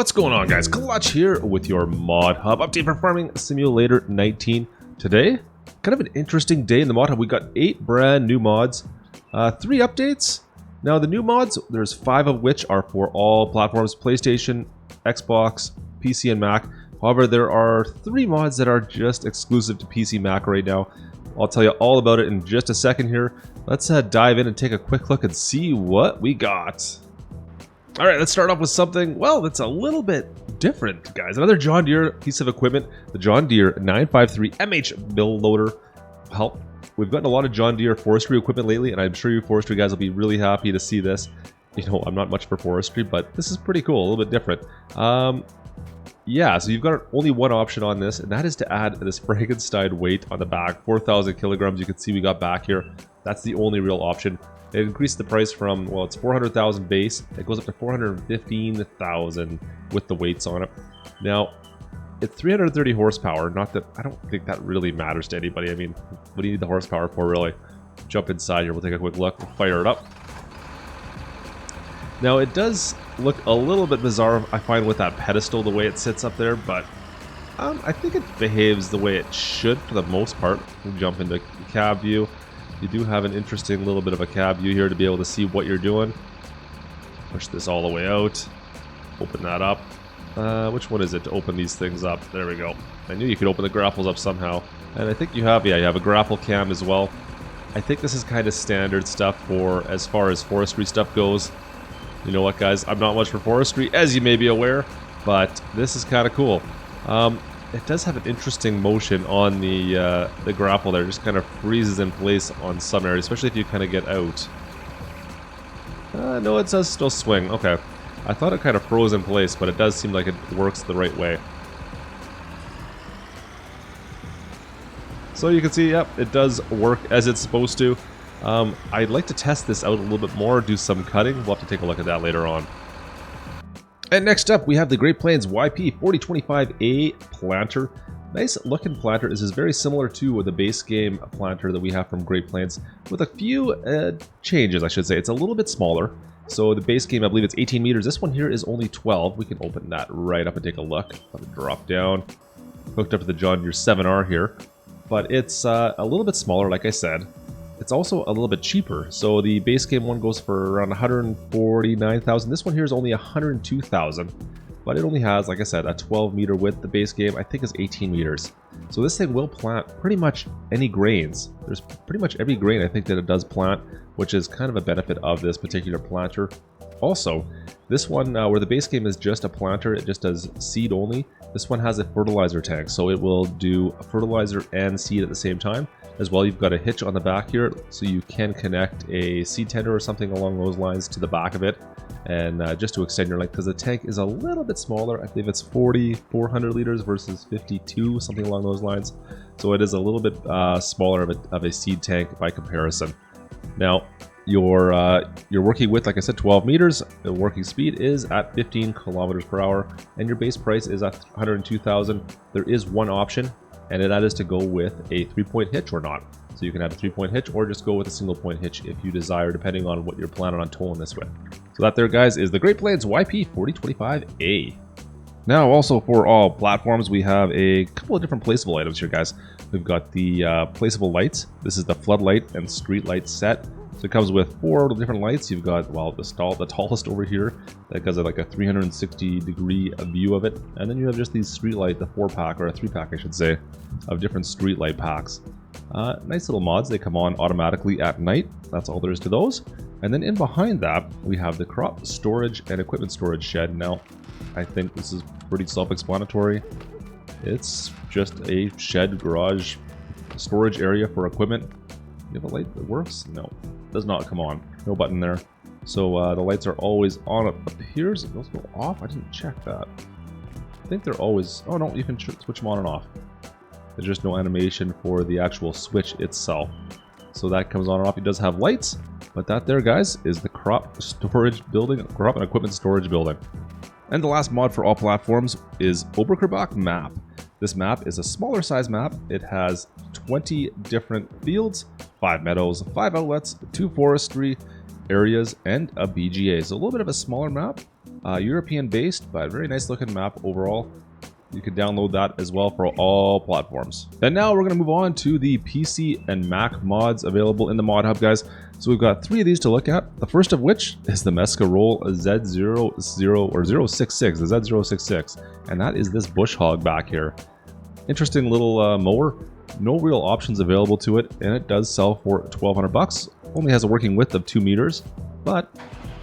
What's going on, guys? Klutch here with your Modhub update for Farming Simulator 19. Today, kind of an interesting day in the Modhub. We got 8 brand new mods, 3 updates. Now the new mods, there's 5 of which are for all platforms: PlayStation, Xbox, PC, and Mac. However, there are 3 mods that are just exclusive to PC Mac right now. I'll tell you all about it in just a second here. Let's dive in and take a quick look and see what we got. Alright, let's start off with something, well, that's a little bit different, guys. Another John Deere piece of equipment, the John Deere 953 MH mill loader. Well, we've gotten a lot of John Deere forestry equipment lately, and I'm sure you forestry guys will be really happy to see this. You know, I'm not much for forestry, but this is pretty cool, a little bit different. Yeah, so you've got only one option on this, and that is to add this Frankenstein weight on the back, 4,000 kilograms. You can see we got back here. That's the only real option. It increased the price from, well, it's 400,000 base. It goes up to 415,000 with the weights on it. Now, it's 330 horsepower. Not that, I don't think that really matters to anybody. I mean, what do you need the horsepower for, really? Jump inside here. We'll take a quick look. We'll fire it up. Now, it does look a little bit bizarre, I find, with that pedestal, the way it sits up there, but I think it behaves the way it should for the most part. We'll jump into cab view. You do have an interesting little bit of a cab view here to be able to see what you're doing. Push this all the way out. Open that up. Which one is it to open these things up? There we go. I knew you could open the grapples up somehow. And I think you have, yeah, you have a grapple cam as well. I think this is kind of standard stuff for as far as forestry stuff goes. You know what, guys? I'm not much for forestry, as you may be aware, but this is kind of cool. It does have an interesting motion on the grapple there. It just kind of freezes in place on some areas, especially if you kind of get out. No, it does still swing. Okay. I thought it kind of froze in place, but it does seem like it works the right way. So you can see, yep, it does work as it's supposed to. I'd like to test this out a little bit more, do some cutting. We'll have to take a look at that later on. And next up, we have the Great Plains YP4025A planter. Nice looking planter. This is very similar to the base game planter that we have from Great Plains, with a few changes, I should say. It's a little bit smaller. So the base game, I believe it's 18 meters. This one here is only 12. We can open that right up and take a look. Let it drop down. Hooked up to the John Deere 7R here. But it's a little bit smaller, like I said. It's also a little bit cheaper. So the base game one goes for around 149,000. This one here is only 102,000, but it only has, like I said, a 12 meter width. The base game, I think, is 18 meters. So this thing will plant pretty much any grains. There's pretty much every grain I think that it does plant, which is kind of a benefit of this particular planter. Also, this one where the base game is just a planter, it just does seed only. This one has a fertilizer tank, so it will do fertilizer and seed at the same time. As well, you've got a hitch on the back here, so you can connect a seed tender or something along those lines to the back of it, and just to extend your length, because the tank is a little bit smaller. I believe it's 4,400 liters versus 52, something along those lines. So it is a little bit smaller of a seed tank by comparison. Now, you're working with, like I said, 12 meters. The working speed is at 15 kilometers per hour, and your base price is at 102,000. There is one option, and that is to go with a 3-point hitch or not. So you can have a 3-point hitch or just go with a single point hitch if you desire, depending on what you're planning on towing this with. So that there, guys, is the Great Plains YP4025A. Now, also for all platforms, we have a couple of different placeable items here, guys. We've got the placeable lights. This is the Floodlight And Streelights Set. So it comes with 4 different lights. You've got, well, the tallest over here that gives it like a 360-degree view of it. And then you have just these street light, the 4-pack, or a 3-pack, I should say, of different street light packs. Nice little mods. They come on automatically at night. That's all there is to those. And then in behind that, we have the crop storage and equipment storage shed. Now, I think this is pretty self-explanatory. It's just a shed, garage, storage area for equipment. You have a light that works? No, it does not come on. No button there. So the lights are always on. It appears those go off. I didn't check that. I think they're always... Oh no, you can switch them on and off. There's just no animation for the actual switch itself. So that comes on and off. It does have lights, but that there, guys, is the crop storage building, crop and equipment storage building. And the last mod for all platforms is Oberkrebach map. This map is a smaller size map. It has 20 different fields, 5 meadows, 5 outlets, 2 forestry areas, and a BGA. So a little bit of a smaller map, European based, but very nice looking map overall. You can download that as well for all platforms. And now we're going to move on to the PC and Mac mods available in the Mod Hub, guys. So we've got 3 of these to look at. The first of which is the Mesko Rol Z066, the Z066, and that is this bush hog back here. Interesting little mower. No real options available to it, and it does sell for 1,200 bucks. Only has a working width of 2 meters, but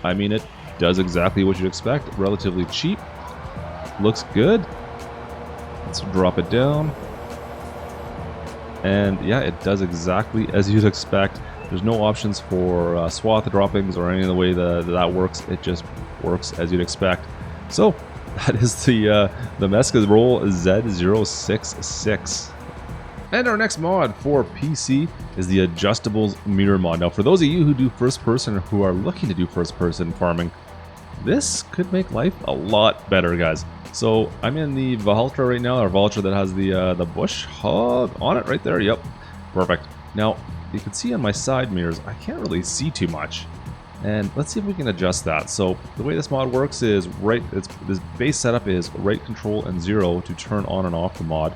I mean, it does exactly what you'd expect. Relatively cheap. Looks good. Let's drop it down. And yeah, it does exactly as you'd expect. There's no options for swath droppings or any of the way that works. It just works as you'd expect. So that is the Mesko Rol Z066. And our next mod for PC is the Adjustables Mirror mod. Now, for those of you who do first person or who are looking to do first person farming, this could make life a lot better, guys. So I'm in the Valtra right now, our Valtra that has the bush hog on it right there. Yep, perfect. Now you can see on my side mirrors, I can't really see too much. And let's see if we can adjust that. So the way this mod works is this base setup is right control and 0 to turn on and off the mod.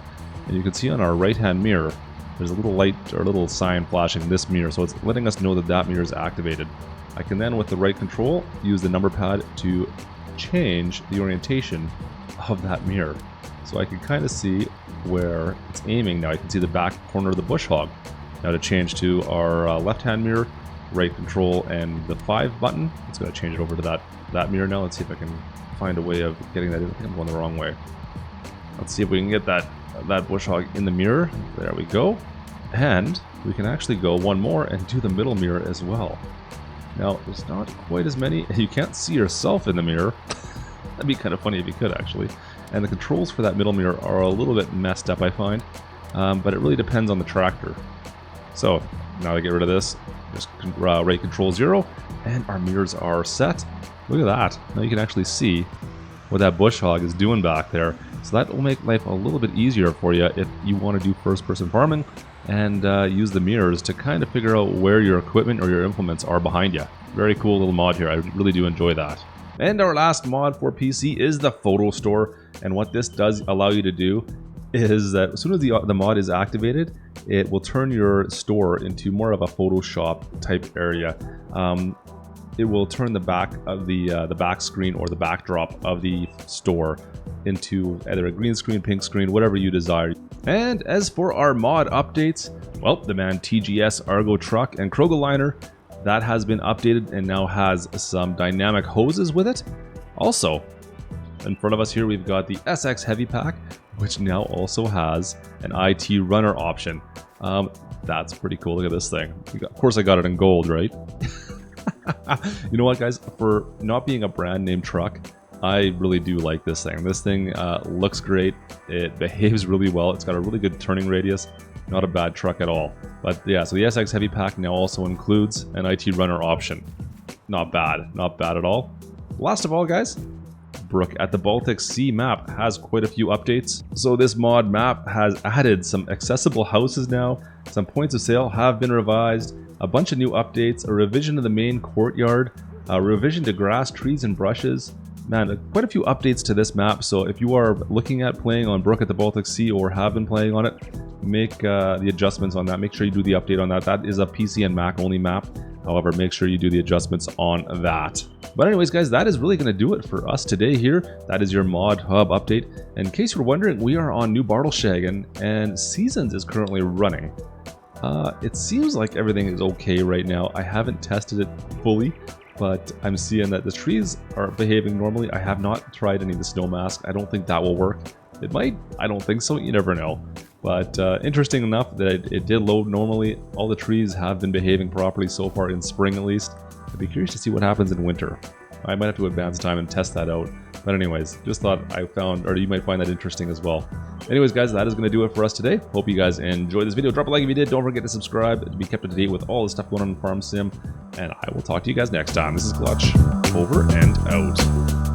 And you can see on our right hand mirror, there's a little light or a little sign flashing this mirror. So it's letting us know that that mirror is activated. I can then with the right control use the number pad to change the orientation of that mirror. So I can kind of see where it's aiming now. I can see the back corner of the bush hog. Now to change to our left hand mirror, right control and the 5 button, it's going to change it over to that mirror now. Let's see if I can find a way of getting that in. I think I'm going the wrong way. Let's see if we can get that bush hog in the mirror. There we go. And we can actually go one more and do the middle mirror as well. Now, there's not quite as many. You can't see yourself in the mirror. That'd be kind of funny if you could, actually. And the controls for that middle mirror are a little bit messed up, I find. But it really depends on the tractor. So, now to get rid of this, just right control 0, and our mirrors are set. Look at that. Now you can actually see what that bush hog is doing back there. So that will make life a little bit easier for you if you want to do first-person farming and use the mirrors to kind of figure out where your equipment or your implements are behind you. Very cool little mod here. I really do enjoy that. And our last mod for PC is the photo store. And what this does allow you to do is that as soon as the mod is activated, it will turn your store into more of a Photoshop type area. It will turn the back of the back screen or the backdrop of the store into either a green screen, pink screen, whatever you desire. And as for our mod updates, well, the man TGS AgroTruck and Kroger liner, that has been updated and now has some dynamic hoses with it. Also, in front of us here, we've got the SX Heavy Pack, which now also has an IT runner option. That's pretty cool. Look at this thing. Of course, I got it in gold, right? You know what, guys? For not being a brand name truck, I really do like this thing. This thing looks great. It behaves really well. It's got a really good turning radius. Not a bad truck at all. But yeah, so the SX Heavy Pack now also includes an IT runner option. Not bad. Not bad at all. Last of all, guys, Brook at the Baltic Sea map has quite a few updates. So this mod map has added some accessible houses now. Some points of sale have been revised. A bunch of new updates. A revision of the main courtyard. A revision to grass, trees, and brushes. Man, quite a few updates to this map, so if you are looking at playing on Brook at the Baltic Sea or have been playing on it, make the adjustments on that. Make sure you do the update on that. That is a PC and Mac only map. However, make sure you do the adjustments on that. But anyways, guys, that is really going to do it for us today here. That is your Mod Hub update. In case you're wondering, we are on New Bartleshagen, and Seasons is currently running. It seems like everything is okay right now. I haven't tested it fully, but I'm seeing that the trees are behaving normally. I have not tried any of the snow mask. I don't think that will work. It might. I don't think so. You never know. But interesting enough that it did load normally. All the trees have been behaving properly so far in spring at least. I'd be curious to see what happens in winter. I might have to advance time and test that out. But anyways, just thought I found, or you might find that interesting as well. Anyways, guys, that is going to do it for us today. Hope you guys enjoyed this video. Drop a like if you did. Don't forget to subscribe to be kept up to date with all the stuff going on in Farm Sim. And I will talk to you guys next time. This is Klutch. Over and out.